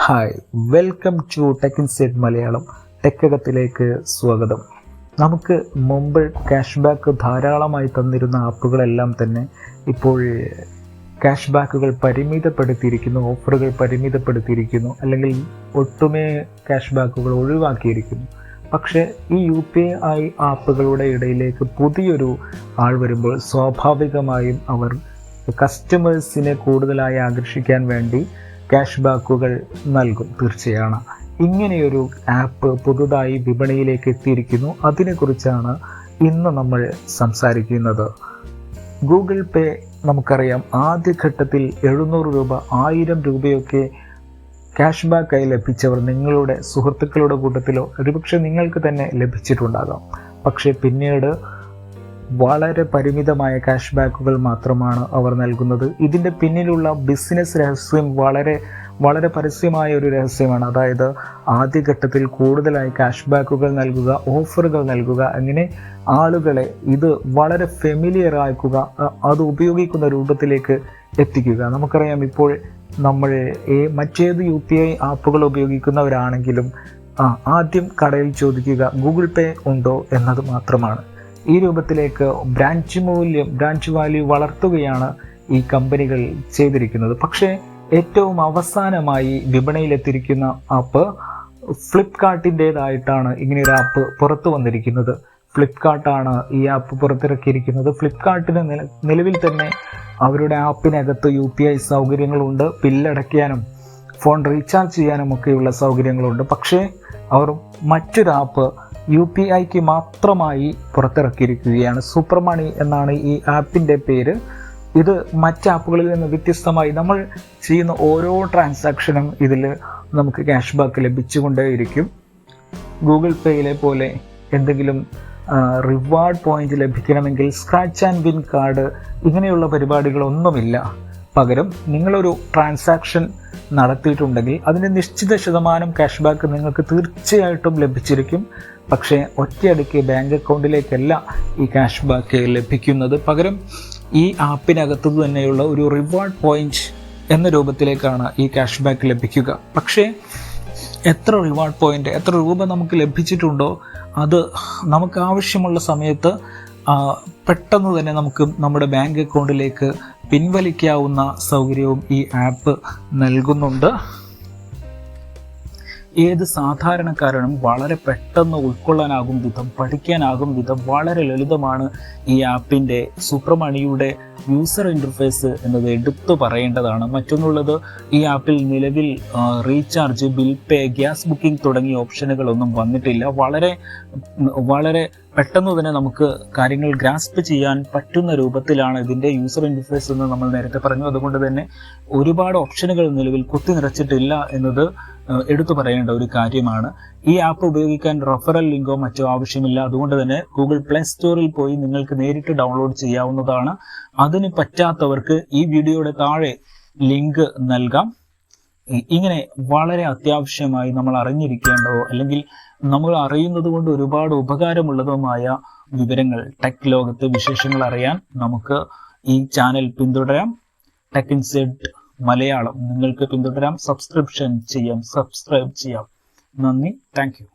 Hi, welcome to tech insight Malayalam. ടെക്കകത്തിലേക്ക് സ്വാഗതം. നമുക്ക് മുമ്പ് ക്യാഷ് ബാക്ക് ധാരാളമായി തന്നിരുന്ന ആപ്പുകളെല്ലാം തന്നെ ഇപ്പോൾ ക്യാഷ് ബാക്കുകൾ പരിമിതപ്പെടുത്തിയിരിക്കുന്നു, ഓഫറുകൾ പരിമിതപ്പെടുത്തിയിരിക്കുന്നു, അല്ലെങ്കിൽ ഒട്ടുമേ ക്യാഷ് ബാക്കുകൾ ഒഴിവാക്കിയിരിക്കുന്നു. പക്ഷേ ഈ UPI ആപ്പുകളുടെ ഇടയിലേക്ക് പുതിയൊരു ആൾ വരുമ്പോൾ സ്വാഭാവികമായും അവർ കസ്റ്റമേഴ്സിനെ കൂടുതലായി ആകർഷിക്കാൻ വേണ്ടി ക്യാഷ് ബാക്കുകൾ നൽകും. തീർച്ചയാണ് ഇങ്ങനെയൊരു ആപ്പ് പുതുതായി വിപണിയിലേക്ക് എത്തിയിരിക്കുന്നു. അതിനെക്കുറിച്ചാണ് ഇന്ന് നമ്മൾ സംസാരിക്കുന്നത്. ഗൂഗിൾ പേ നമുക്കറിയാം, ആദ്യഘട്ടത്തിൽ 700 രൂപ 1000 രൂപയൊക്കെ ക്യാഷ് ബാക്കായി ലഭിച്ചവർ നിങ്ങളുടെ സുഹൃത്തുക്കളുടെ കൂട്ടത്തിലോ ഒരുപക്ഷെ നിങ്ങൾക്ക് തന്നെ ലഭിച്ചിട്ടുണ്ടാകാം. പക്ഷേ പിന്നീട് വളരെ പരിമിതമായ ക്യാഷ് ബാക്കുകൾ മാത്രമാണ് അവർ നൽകുന്നത്. ഇതിൻ്റെ പിന്നിലുള്ള ബിസിനസ് രഹസ്യം വളരെ പരസ്യമായ ഒരു രഹസ്യമാണ്. അതായത് ആദ്യഘട്ടത്തിൽ കൂടുതലായി ക്യാഷ് ബാക്കുകൾ നൽകുക, ഓഫറുകൾ നൽകുക, അങ്ങനെ ആളുകളെ ഇത് വളരെ ഫെമിലിയർ ആക്കുക, അത് ഉപയോഗിക്കുന്ന രൂപത്തിലേക്ക് എത്തിക്കുക. നമുക്കറിയാം, ഇപ്പോൾ നമ്മൾ മറ്റേത് UPI ആപ്പുകൾ ഉപയോഗിക്കുന്നവരാണെങ്കിലും ആദ്യം കടയിൽ ചോദിക്കുക ഗൂഗിൾ പേ ഉണ്ടോ എന്നത് മാത്രമാണ്. ഈ രൂപത്തിലേക്ക് ബ്രാഞ്ച് വാല്യൂ വളർത്തുകയാണ് ഈ കമ്പനികൾ ചെയ്തിരിക്കുന്നത്. പക്ഷേ ഏറ്റവും അവസാനമായി വിപണിയിലെത്തിയിരിക്കുന്ന ആപ്പ് ഫ്ലിപ്കാർട്ടിൻ്റേതായിട്ടാണ് ഇങ്ങനെയൊരു ആപ്പ് പുറത്തു വന്നിരിക്കുന്നത്. ഫ്ലിപ്കാർട്ടാണ് ഈ ആപ്പ് പുറത്തിറക്കിയിരിക്കുന്നത്. ഫ്ലിപ്കാർട്ടിന് നിലവിൽ തന്നെ അവരുടെ ആപ്പിനകത്ത് UPI സൗകര്യങ്ങളുണ്ട്. ബില്ലടയ്ക്കാനും ഫോൺ റീചാർജ് ചെയ്യാനും ഒക്കെയുള്ള സൗകര്യങ്ങളുണ്ട്. പക്ഷേ അവർ മറ്റൊരു ആപ്പ് UPIക്ക് മാത്രമായി പുറത്തിറക്കിയിരിക്കുകയാണ്. സൂപ്പർ മണി എന്നാണ് ഈ ആപ്പിൻ്റെ പേര്. ഇത് മറ്റ് ആപ്പുകളിൽ നിന്ന് വ്യത്യസ്തമായി നമ്മൾ ചെയ്യുന്ന ഓരോ ട്രാൻസാക്ഷനും ഇതിൽ നമുക്ക് ക്യാഷ് ബാക്ക് ലഭിച്ചുകൊണ്ടേയിരിക്കും. ഗൂഗിൾ പേയിലെ പോലെ എന്തെങ്കിലും റിവാർഡ് പോയിന്റ് ലഭിക്കണമെങ്കിൽ സ്ക്രാച്ച് ആൻഡ് വിൻ കാർഡ് ഇങ്ങനെയുള്ള പരിപാടികളൊന്നുമില്ല. പകരം നിങ്ങളൊരു ട്രാൻസാക്ഷൻ നടത്തിയിട്ടുണ്ടെങ്കിൽ അതിൻ്റെ നിശ്ചിത ശതമാനം ക്യാഷ് ബാക്ക് നിങ്ങൾക്ക് തീർച്ചയായിട്ടും ലഭിച്ചിരിക്കും. പക്ഷേ ഒറ്റയടിക്ക് ബാങ്ക് അക്കൗണ്ടിലേക്കല്ല ഈ ക്യാഷ് ബാക്ക് ലഭിക്കുന്നത്. പകരം ഈ ആപ്പിനകത്തു തന്നെയുള്ള ഒരു റിവാർഡ് പോയിന്റ് എന്ന രൂപത്തിലേക്കാണ് ഈ ക്യാഷ് ബാക്ക് ലഭിക്കുക. പക്ഷേ എത്ര റിവാർഡ് പോയിന്റ്, എത്ര രൂപ നമുക്ക് ലഭിച്ചിട്ടുണ്ടോ അത് നമുക്ക് ആവശ്യമുള്ള സമയത്ത് പെട്ടെന്ന് തന്നെ നമുക്ക് നമ്മുടെ ബാങ്ക് അക്കൗണ്ടിലേക്ക് പിൻവലിക്കാവുന്ന സൗകര്യവും ഈ ആപ്പ് നൽകുന്നുണ്ട്. ഏത് സാധാരണക്കാരനും വളരെ പെട്ടെന്ന് ഉൾക്കൊള്ളാനാകും വിധം, പഠിക്കാനാകും വിധം വളരെ ലളിതമാണ് ഈ ആപ്പിൻ്റെ സൂപ്പർ മണിയുടെ യൂസർ ഇൻ്റർഫേസ് എന്നത് എടുത്തു പറയേണ്ടതാണ്. മറ്റൊന്നുള്ളത്, ഈ ആപ്പിൽ നിലവിൽ recharge, bill pay, gas booking തുടങ്ങിയ ഓപ്ഷനുകളൊന്നും വന്നിട്ടില്ല. വളരെ പെട്ടെന്ന് തന്നെ നമുക്ക് കാര്യങ്ങൾ ഗ്രാസ്പ് ചെയ്യാൻ പറ്റുന്ന രൂപത്തിലാണ് ഇതിൻ്റെ യൂസർ ഇൻ്റർഫേസ് എന്ന് നമ്മൾ നേരത്തെ പറഞ്ഞു. അതുകൊണ്ട് തന്നെ ഒരുപാട് ഓപ്ഷനുകൾ നിലവിൽ കുത്തി നിറച്ചിട്ടില്ല എന്നത് എടുത്തു പറയേണ്ട ഒരു കാര്യമാണ്. ഈ ആപ്പ് ഉപയോഗിക്കാൻ റെഫറൽ ലിങ്കോ മറ്റോ ആവശ്യമില്ല. അതുകൊണ്ട് തന്നെ ഗൂഗിൾ പ്ലേ സ്റ്റോറിൽ പോയി നിങ്ങൾക്ക് നേരിട്ട് ഡൗൺലോഡ് ചെയ്യാവുന്നതാണ്. അതിന് പറ്റാത്തവർക്ക് ഈ വീഡിയോയുടെ താഴെ ലിങ്ക് നൽകാം. ഇങ്ങനെ വളരെ അത്യാവശ്യമായി നമ്മൾ അറിഞ്ഞിരിക്കേണ്ടതോ അല്ലെങ്കിൽ നമ്മൾ അറിയുന്നത് കൊണ്ട് ഒരുപാട് ഉപകാരമുള്ളതുമായ വിവരങ്ങൾ, ടെക് ലോകത്തെ വിശേഷങ്ങൾ അറിയാൻ നമുക്ക് ഈ ചാനൽ പിന്തുടരാം. ടെക് ഇൻസൈറ്റ് മലയാളം നിങ്ങൾക്ക് പിന്തുടരാം. സബ്സ്ക്രൈബ് ചെയ്യാം. നന്ദി. Thank you.